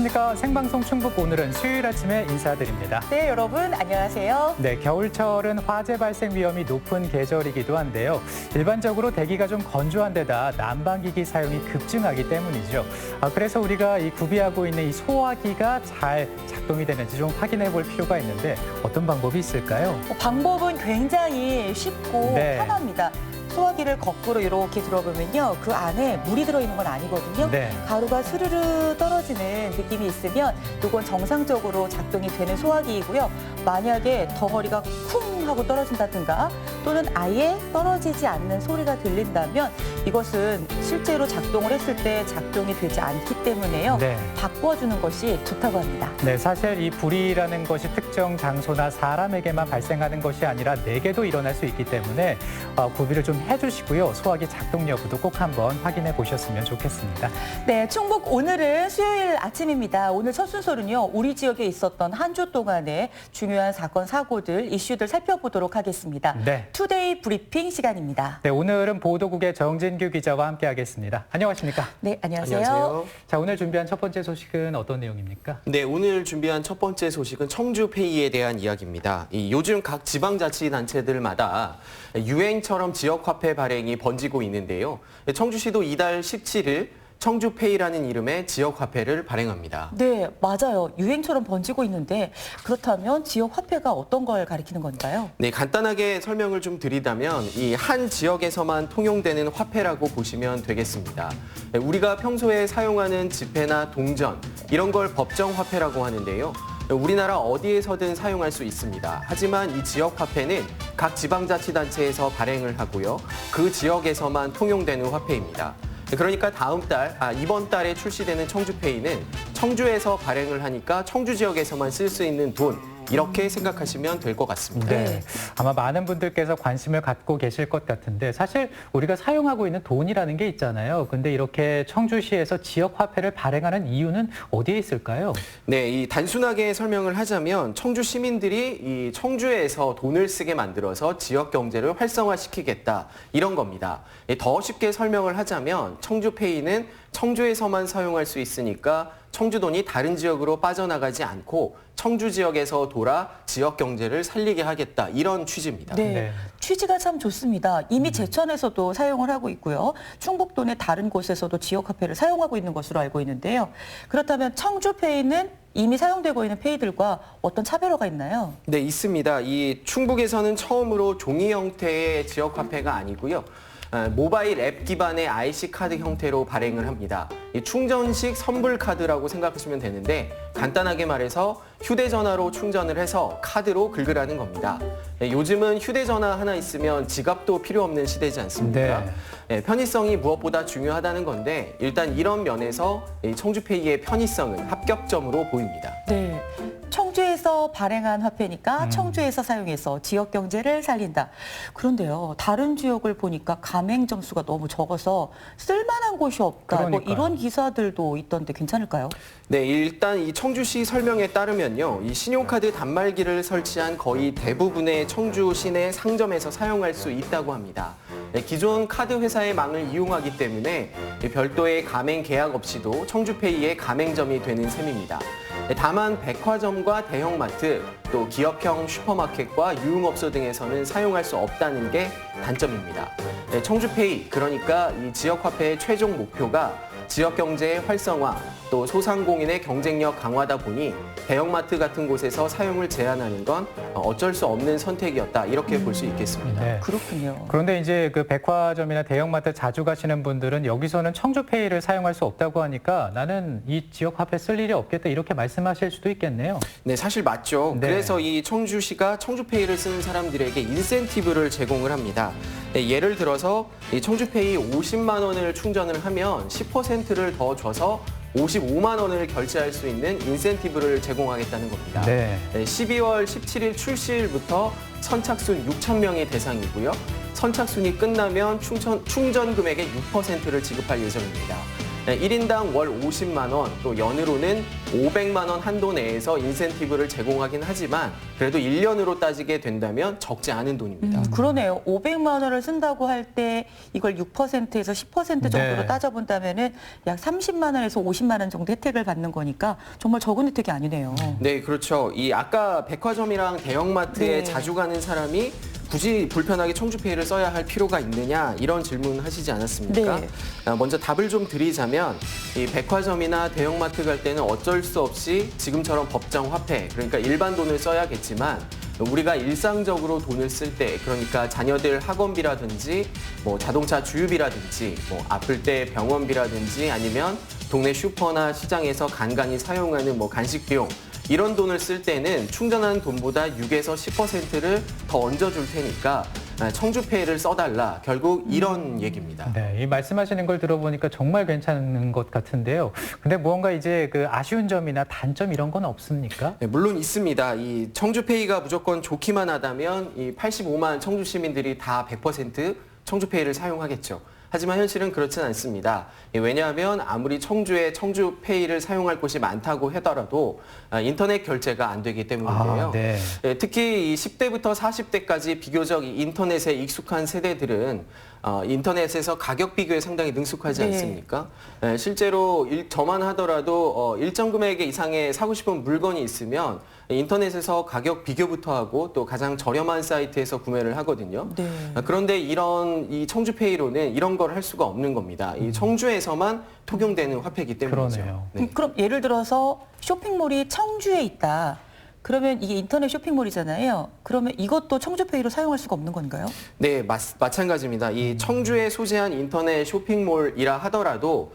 안녕하십니까. 생방송 충북 오늘은 수요일 아침에 인사드립니다. 네, 여러분 안녕하세요. 네, 겨울철은 화재 발생 위험이 높은 계절이기도 한데요. 일반적으로 대기가 좀 건조한 데다 난방기기 사용이 급증하기 때문이죠. 그래서 우리가 이 구비하고 있는 이 소화기가 잘 작동이 되는지 좀 확인해 볼 필요가 있는데 어떤 방법이 있을까요? 방법은 굉장히 쉽고 네. 편합니다. 소화기를 거꾸로 이렇게 들어보면요. 그 안에 물이 들어있는 건 아니거든요. 네. 가루가 스르르 떨어지는 느낌이 있으면 이건 정상적으로 작동이 되는 소화기이고요. 만약에 덩어리가 쿵 하고 떨어진다든가 또는 아예 떨어지지 않는 소리가 들린다면 이것은 실제로 작동을 했을 때 작동이 되지 않기 때문에요. 네. 바꿔주는 것이 좋다고 합니다. 네, 사실 이 불이라는 것이 특정 장소나 사람에게만 발생하는 것이 아니라 내게도 일어날 수 있기 때문에 구비를 좀 해주시고요. 소화기 작동 여부도 꼭 한번 확인해 보셨으면 좋겠습니다. 네, 충북 오늘은 수요일 아침입니다. 오늘 첫 순서는요. 우리 지역에 있었던 한 주 동안의 중요한 사건, 사고들, 이슈들 살펴보도록 하겠습니다. 네. 투데이 브리핑 시간입니다. 네, 오늘은 보도국의 정진규 기자와 함께하겠습니다. 안녕하십니까? 네, 안녕하세요. 안녕하세요. 자, 오늘 준비한 첫 번째 소식은 어떤 내용입니까? 네, 오늘 준비한 첫 번째 소식은 청주페이에 대한 이야기입니다. 요즘 각 지방자치단체들마다 유행처럼 지역화폐 발행이 번지고 있는데요. 청주시도 이달 17일 청주페이라는 이름의 지역화폐를 발행합니다. 네, 맞아요. 유행처럼 번지고 있는데 그렇다면 지역 화폐가 어떤 걸 가리키는 건가요? 네, 간단하게 설명을 좀 드리자면 이 한 지역에서만 통용되는 화폐라고 보시면 되겠습니다. 네, 우리가 평소에 사용하는 지폐나 동전 이런 걸 법정화폐라고 하는데요. 우리나라 어디에서든 사용할 수 있습니다. 하지만 이 지역화폐는 각 지방자치단체에서 발행을 하고요. 그 지역에서만 통용되는 화폐입니다. 그러니까 이번 달에 출시되는 청주페이는 청주에서 발행을 하니까 청주 지역에서만 쓸 수 있는 돈, 이렇게 생각하시면 될 것 같습니다. 네. 아마 많은 분들께서 관심을 갖고 계실 것 같은데 사실 우리가 사용하고 있는 돈이라는 게 있잖아요. 근데 이렇게 청주시에서 지역 화폐를 발행하는 이유는 어디에 있을까요? 네, 단순하게 설명을 하자면 청주 시민들이 이 청주에서 돈을 쓰게 만들어서 지역 경제를 활성화시키겠다 이런 겁니다. 더 쉽게 설명을 하자면 청주페이는 청주에서만 사용할 수 있으니까 청주 돈이 다른 지역으로 빠져나가지 않고 청주 지역에서 돌아 지역 경제를 살리게 하겠다 이런 취지입니다. 네, 네. 취지가 참 좋습니다. 이미 제천에서도 사용을 하고 있고요. 충북도 내 다른 곳에서도 지역 화폐를 사용하고 있는 것으로 알고 있는데요. 그렇다면 청주페이는 이미 사용되고 있는 페이들과 어떤 차별화가 있나요? 네, 있습니다. 이 충북에서는 처음으로 종이 형태의 지역 화폐가 아니고요. 모바일 앱 기반의 IC 카드 형태로 발행을 합니다. 이 충전식 선불 카드라고 생각하시면 되는데 간단하게 말해서 휴대전화로 충전을 해서 카드로 긁으라는 겁니다. 요즘은 휴대전화 하나 있으면 지갑도 필요 없는 시대지 않습니까? 편의성이 무엇보다 중요하다는 건데 일단 이런 면에서 이 청주페이의 편의성은 합격점으로 보입니다. 네. 청주에서 발행한 화폐니까 청주에서 사용해서 지역 경제를 살린다. 그런데요, 다른 지역을 보니까 가맹 점수가 너무 적어서 쓸만한 곳이 없다. 뭐 그러니까요. 이런 기사들도 있던데 괜찮을까요? 네, 일단 이 청주시 설명에 따르면요. 이 신용카드 단말기를 설치한 거의 대부분의 청주 시내 상점에서 사용할 수 있다고 합니다. 기존 카드 회사의 망을 이용하기 때문에 별도의 가맹 계약 없이도 청주페이의 가맹점이 되는 셈입니다. 다만 백화점과 대형마트, 또 기업형 슈퍼마켓과 유흥업소 등에서는 사용할 수 없다는 게 단점입니다. 청주페이, 그러니까 이 지역화폐의 최종 목표가 지역 경제의 활성화, 또 소상공인의 경쟁력 강화다 보니 대형마트 같은 곳에서 사용을 제한하는 건 어쩔 수 없는 선택이었다. 이렇게 볼 수 있겠습니다. 네. 그렇군요. 그런데 이제 그 백화점이나 대형마트 자주 가시는 분들은 여기서는 청주페이를 사용할 수 없다고 하니까 나는 이 지역 화폐 쓸 일이 없겠다 이렇게 말씀하실 수도 있겠네요. 네, 사실 맞죠. 네. 그래서 이 청주시가 청주페이를 쓰는 사람들에게 인센티브를 제공을 합니다. 네, 예를 들어서 이 청주페이 50만 원을 충전을 하면 10%를 더 줘서 55만 원을 결제할 수 있는 인센티브를 제공하겠다는 겁니다. 네. 12월 17일 출시일부터 선착순 6천 명이 대상이고요. 선착순이 끝나면 충전 금액의 6%를 지급할 예정입니다. 1인당 월 50만 원, 또 연으로는 500만 원 한도 내에서 인센티브를 제공하긴 하지만 그래도 1년으로 따지게 된다면 적지 않은 돈입니다. 그러네요. 500만 원을 쓴다고 할 때 이걸 6%에서 10% 정도로 네. 따져본다면은 약 30만 원에서 50만 원 정도 혜택을 받는 거니까 정말 적은 혜택이 아니네요. 네, 그렇죠. 이 아까 백화점이랑 대형마트에 네. 자주 가는 사람이 굳이 불편하게 청주페이를 써야 할 필요가 있느냐 이런 질문 하시지 않았습니까? 네. 먼저 답을 좀 드리자면 이 백화점이나 대형마트 갈 때는 어쩔 수 없이 지금처럼 법정 화폐, 그러니까 일반 돈을 써야겠지만 우리가 일상적으로 돈을 쓸 때, 그러니까 자녀들 학원비라든지 뭐 자동차 주유비라든지 뭐 아플 때 병원비라든지 아니면 동네 슈퍼나 시장에서 간간히 사용하는 뭐 간식 비용, 이런 돈을 쓸 때는 충전한 돈보다 6에서 10%를 더 얹어줄 테니까 청주페이를 써달라. 결국 이런 얘기입니다. 네, 이 말씀하시는 걸 들어보니까 정말 괜찮은 것 같은데요. 근데 무언가 이제 그 아쉬운 점이나 단점 이런 건 없습니까? 네, 물론 있습니다. 이 청주페이가 무조건 좋기만 하다면 이 85만 청주 시민들이 다 100% 청주페이를 사용하겠죠. 하지만 현실은 그렇진 않습니다. 왜냐하면 아무리 청주에 청주페이를 사용할 곳이 많다고 하더라도 인터넷 결제가 안 되기 때문인데요. 네. 특히 이 10대부터 40대까지 비교적 이 인터넷에 익숙한 세대들은 인터넷에서 가격 비교에 상당히 능숙하지 네. 않습니까? 실제로 저만 하더라도 일정 금액 이상의 사고 싶은 물건이 있으면 인터넷에서 가격 비교부터 하고 또 가장 저렴한 사이트에서 구매를 하거든요. 네. 그런데 이 청주페이로는 이런 걸 할 수가 없는 겁니다. 이 청주에서만 통용되는 화폐이기 때문이죠. 그러네요. 네. 그럼 예를 들어서 쇼핑몰이 청주에 있다. 그러면 이게 인터넷 쇼핑몰이잖아요. 그러면 이것도 청주페이로 사용할 수가 없는 건가요? 네, 마찬가지입니다. 이 청주에 소재한 인터넷 쇼핑몰이라 하더라도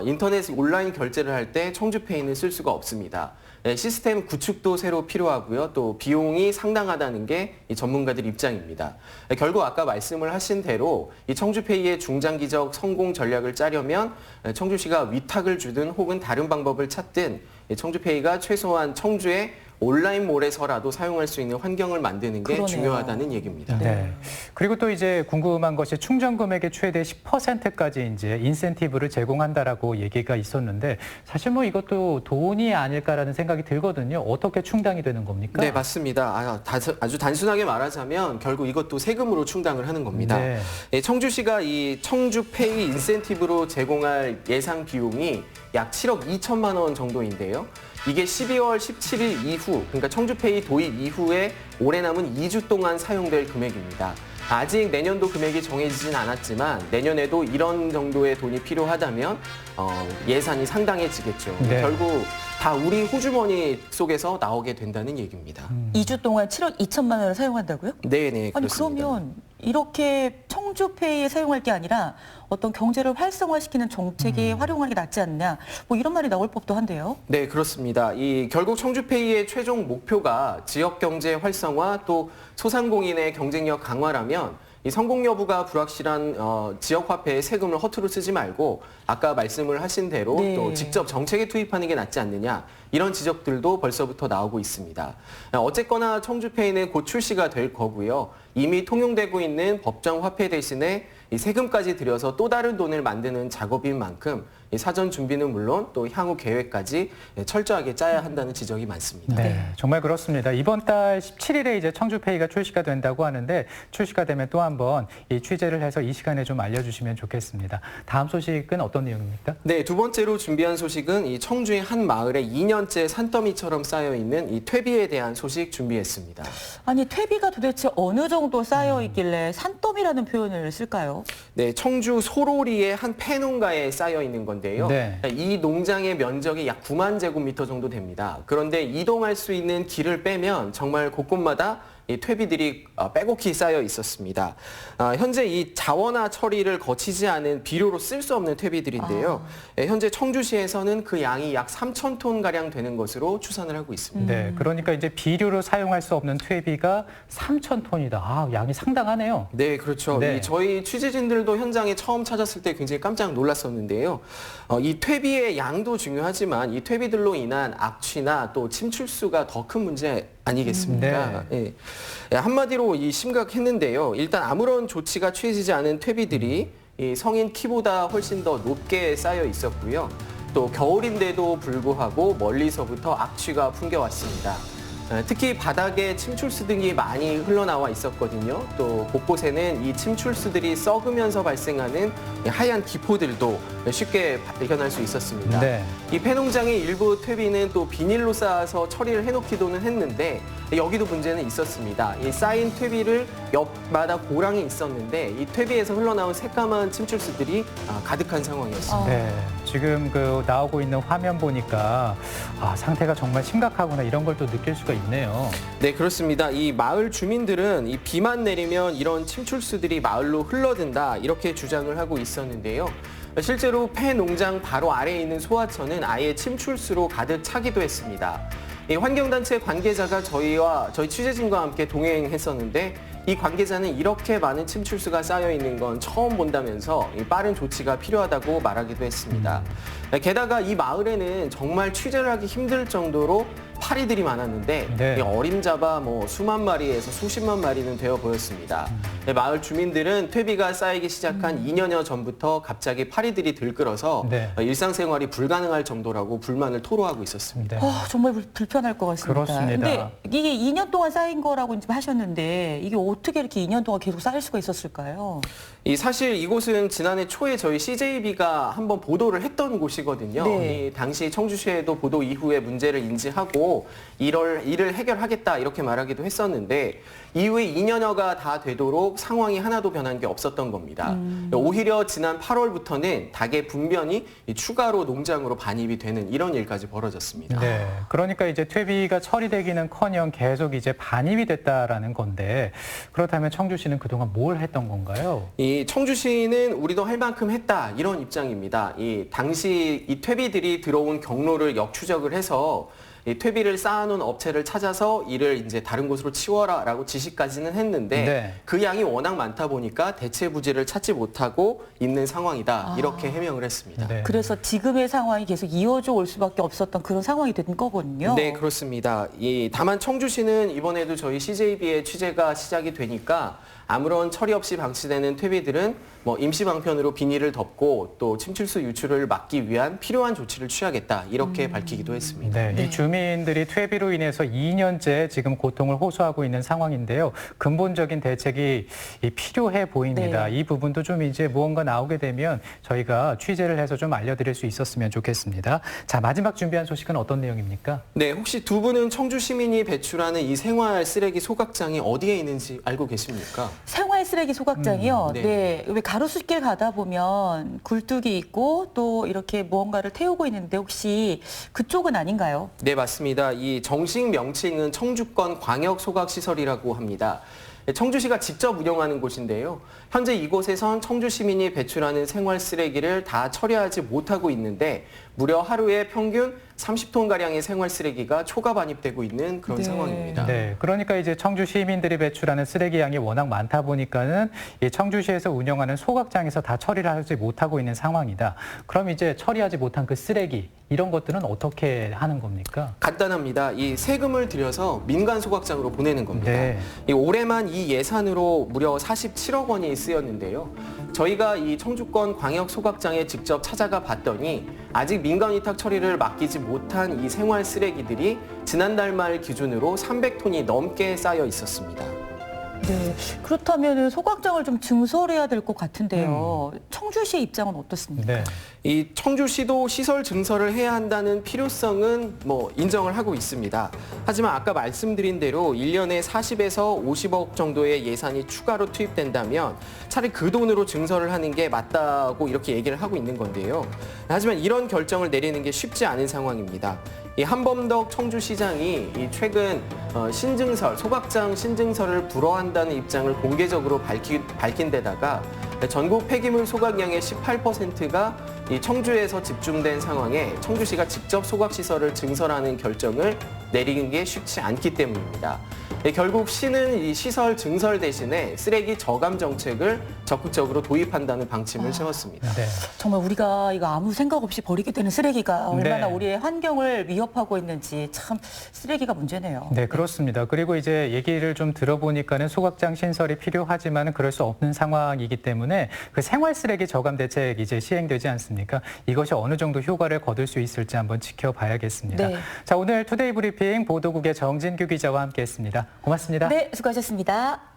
인터넷 온라인 결제를 할 때 청주페이는 쓸 수가 없습니다. 네, 시스템 구축도 새로 필요하고요. 또 비용이 상당하다는 게 이 전문가들 입장입니다. 네, 결국 아까 말씀을 하신 대로 이 청주페이의 중장기적 성공 전략을 짜려면 청주시가 위탁을 주든 혹은 다른 방법을 찾든 이 청주페이가 최소한 청주에 온라인몰에서라도 사용할 수 있는 환경을 만드는 게 그러네요. 중요하다는 얘기입니다. 네. 그리고 또 이제 궁금한 것이 충전 금액의 최대 10%까지 이제 인센티브를 제공한다라고 얘기가 있었는데 사실 뭐 이것도 돈이 아닐까라는 생각이 들거든요. 어떻게 충당이 되는 겁니까? 네, 맞습니다. 아주 단순하게 말하자면 결국 이것도 세금으로 충당을 하는 겁니다. 네. 예, 청주시가 이 청주페이 인센티브로 제공할 예상 비용이 약 7억 2천만 원 정도인데요. 이게 12월 17일 이후, 그러니까 청주페이 도입 이후에 올해 남은 2주 동안 사용될 금액입니다. 아직 내년도 금액이 정해지진 않았지만 내년에도 이런 정도의 돈이 필요하다면 예산이 상당해지겠죠. 네. 결국 다 우리 호주머니 속에서 나오게 된다는 얘기입니다. 2주 동안 7억 2천만 원을 사용한다고요? 네네, 아니 그렇습니다. 그러면 이렇게 청주페이에 사용할 게 아니라 어떤 경제를 활성화시키는 정책에 활용하는 게 낫지 않냐, 뭐 이런 말이 나올 법도 한데요. 네, 그렇습니다. 결국 청주페이의 최종 목표가 지역 경제 활성화 또 소상공인의 경쟁력 강화라면 이 성공 여부가 불확실한 지역 화폐의 세금을 허투루 쓰지 말고 아까 말씀을 하신 대로 네. 또 직접 정책에 투입하는 게 낫지 않느냐, 이런 지적들도 벌써부터 나오고 있습니다. 어쨌거나 청주페이는 곧 출시가 될 거고요. 이미 통용되고 있는 법정 화폐 대신에 이 세금까지 들여서 또 다른 돈을 만드는 작업인 만큼 이 사전 준비는 물론 또 향후 계획까지 철저하게 짜야 한다는 지적이 많습니다. 네, 정말 그렇습니다. 이번 달 17일에 이제 청주페이가 출시가 된다고 하는데 출시가 되면 또 한번 이 취재를 해서 이 시간에 좀 알려주시면 좋겠습니다. 다음 소식은 어떤 내용입니까? 네, 두 번째로 준비한 소식은 이 청주의 한 마을에 2년째 산더미처럼 쌓여 있는 이 퇴비에 대한 소식 준비했습니다. 아니 퇴비가 도대체 어느 정도 쌓여 있길래 산더미라는 표현을 쓸까요? 네, 청주 소로리의 한 폐농가에 쌓여 있는 건데요. 네. 이 농장의 면적이 약 9만 제곱미터 정도 됩니다. 그런데 이동할 수 있는 길을 빼면 정말 곳곳마다 이 퇴비들이 빼곡히 쌓여 있었습니다. 현재 이 자원화 처리를 거치지 않은 비료로 쓸 수 없는 퇴비들인데요. 현재 청주시에서는 그 양이 약 3,000톤 가량 되는 것으로 추산을 하고 있습니다. 네, 그러니까 이제 비료로 사용할 수 없는 퇴비가 3,000톤이다. 아, 양이 상당하네요. 네, 그렇죠. 네. 저희 취재진들도 현장에 처음 찾았을 때 굉장히 깜짝 놀랐었는데요. 이 퇴비의 양도 중요하지만 이 퇴비들로 인한 악취나 또 침출수가 더 큰 문제 아니겠습니까? 예. 한마디로 이 심각했는데요. 일단 아무런 조치가 취해지지 않은 퇴비들이 이 성인 키보다 훨씬 더 높게 쌓여 있었고요. 또 겨울인데도 불구하고 멀리서부터 악취가 풍겨왔습니다. 특히 바닥에 침출수 등이 많이 흘러나와 있었거든요. 또 곳곳에는 이 침출수들이 썩으면서 발생하는 하얀 기포들도 쉽게 발견할 수 있었습니다. 네. 이 폐농장의 일부 퇴비는 또 비닐로 쌓아서 처리를 해놓기도는 했는데 여기도 문제는 있었습니다. 이 쌓인 퇴비를 옆마다 고랑이 있었는데 이 퇴비에서 흘러나온 새까만 침출수들이 가득한 상황이었습니다. 네, 지금 그 나오고 있는 화면 보니까 상태가 정말 심각하구나 이런 걸 또 느낄 수가 있네요. 네, 그렇습니다. 이 마을 주민들은 이 비만 내리면 이런 침출수들이 마을로 흘러든다 이렇게 주장을 하고 있었는데요. 실제로 폐 농장 바로 아래에 있는 소하천은 아예 침출수로 가득 차기도 했습니다. 이 환경단체 관계자가 저희 취재진과 함께 동행했었는데 이 관계자는 이렇게 많은 침출수가 쌓여 있는 건 처음 본다면서 빠른 조치가 필요하다고 말하기도 했습니다. 게다가 이 마을에는 정말 취재를 하기 힘들 정도로 파리들이 많았는데 네. 어림잡아 수만 마리에서 수십만 마리는 되어 보였습니다. 마을 주민들은 퇴비가 쌓이기 시작한 2년여 전부터 갑자기 파리들이 들끓어서 네. 일상생활이 불가능할 정도라고 불만을 토로하고 있었습니다. 네. 정말 불편할 것 같습니다. 그렇습니다. 근데 이게 2년 동안 쌓인 거라고 이제 하셨는데 이게 어떻게 이렇게 2년 동안 계속 쌓일 수가 있었을까요? 사실 이곳은 지난해 초에 저희 CJB가 한번 보도를 했던 곳이거든요. 네. 이 당시 청주시에도 보도 이후에 문제를 인지하고 이를 해결하겠다 이렇게 말하기도 했었는데 이후에 2년여가 다 되도록 상황이 하나도 변한 게 없었던 겁니다. 오히려 지난 8월부터는 닭의 분변이 추가로 농장으로 반입이 되는 이런 일까지 벌어졌습니다. 네, 그러니까 이제 퇴비가 처리되기는커녕 계속 이제 반입이 됐다라는 건데 그렇다면 청주시는 그동안 뭘 했던 건가요? 이 청주시는 우리도 할 만큼 했다 이런 입장입니다. 당시 이 퇴비들이 들어온 경로를 역추적을 해서 이 퇴비를 쌓아놓은 업체를 찾아서 이를 이제 다른 곳으로 치워라라고 지시까지는 했는데 네. 그 양이 워낙 많다 보니까 대체 부지를 찾지 못하고 있는 상황이다 이렇게 해명을 했습니다. 네. 그래서 지금의 상황이 계속 이어져 올 수밖에 없었던 그런 상황이 된 거거든요. 네, 그렇습니다. 다만 청주시는 이번에도 저희 CJB의 취재가 시작이 되니까 아무런 처리 없이 방치되는 퇴비들은 임시 방편으로 비닐을 덮고 또 침출수 유출을 막기 위한 필요한 조치를 취하겠다 이렇게 밝히기도 했습니다. 네, 이 주민들이 퇴비로 인해서 2년째 지금 고통을 호소하고 있는 상황인데요. 근본적인 대책이 필요해 보입니다. 네. 이 부분도 좀 이제 무언가 나오게 되면 저희가 취재를 해서 좀 알려드릴 수 있었으면 좋겠습니다. 자, 마지막 준비한 소식은 어떤 내용입니까? 네, 혹시 두 분은 청주 시민이 배출하는 이 생활 쓰레기 소각장이 어디에 있는지 알고 계십니까? 생활 쓰레기 소각장이요. 네. 네. 왜 가로수길 가다 보면 굴뚝이 있고 또 이렇게 무언가를 태우고 있는데 혹시 그쪽은 아닌가요? 네, 맞습니다. 이 정식 명칭은 청주권 광역소각시설이라고 합니다. 청주시가 직접 운영하는 곳인데요. 현재 이곳에선 청주 시민이 배출하는 생활 쓰레기를 다 처리하지 못하고 있는데 무려 하루에 평균 30톤가량의 생활 쓰레기가 초과 반입되고 있는 그런 네. 상황입니다. 네, 그러니까 이제 청주 시민들이 배출하는 쓰레기 양이 워낙 많다 보니까는 이 청주시에서 운영하는 소각장에서 다 처리를 하지 못하고 있는 상황이다. 그럼 이제 처리하지 못한 그 쓰레기 이런 것들은 어떻게 하는 겁니까? 간단합니다. 이 세금을 들여서 민간 소각장으로 보내는 겁니다. 네. 올해만 이 예산으로 무려 47억 원이 쓰였는데요. 저희가 이 청주권 광역 소각장에 직접 찾아가 봤더니 아직 민간 위탁 처리를 맡기지 못한 이 생활 쓰레기들이 지난달 말 기준으로 300톤이 넘게 쌓여 있었습니다. 네. 그렇다면 소각장을 좀 증설해야 될 것 같은데요. 청주시의 입장은 어떻습니까? 네. 이 청주시도 시설 증설을 해야 한다는 필요성은 인정을 하고 있습니다. 하지만 아까 말씀드린 대로 1년에 40에서 50억 정도의 예산이 추가로 투입된다면 차라리 그 돈으로 증설을 하는 게 맞다고 이렇게 얘기를 하고 있는 건데요. 하지만 이런 결정을 내리는 게 쉽지 않은 상황입니다. 이 한범덕 청주시장이 최근 신증설, 소각장 신증설을 불허한다는 입장을 공개적으로 밝힌 데다가 전국 폐기물 소각량의 18%가 이 청주에서 집중된 상황에 청주시가 직접 소각시설을 증설하는 결정을 내리는 게 쉽지 않기 때문입니다. 결국 시는 이 시설 증설 대신에 쓰레기 저감 정책을 적극적으로 도입한다는 방침을 세웠습니다. 네. 정말 우리가 이거 아무 생각 없이 버리게 되는 쓰레기가 얼마나 네. 우리의 환경을 위협하고 있는지 참 쓰레기가 문제네요. 네, 그렇습니다. 그리고 이제 얘기를 좀 들어보니까는 소각장 신설이 필요하지만 그럴 수 없는 상황이기 때문에 때문에 그 생활 쓰레기 저감 대책 이제 시행되지 않습니까? 이것이 어느 정도 효과를 거둘 수 있을지 한번 지켜봐야겠습니다. 네. 자, 오늘 투데이 브리핑 보도국의 정진규 기자와 함께했습니다. 고맙습니다. 네, 수고하셨습니다.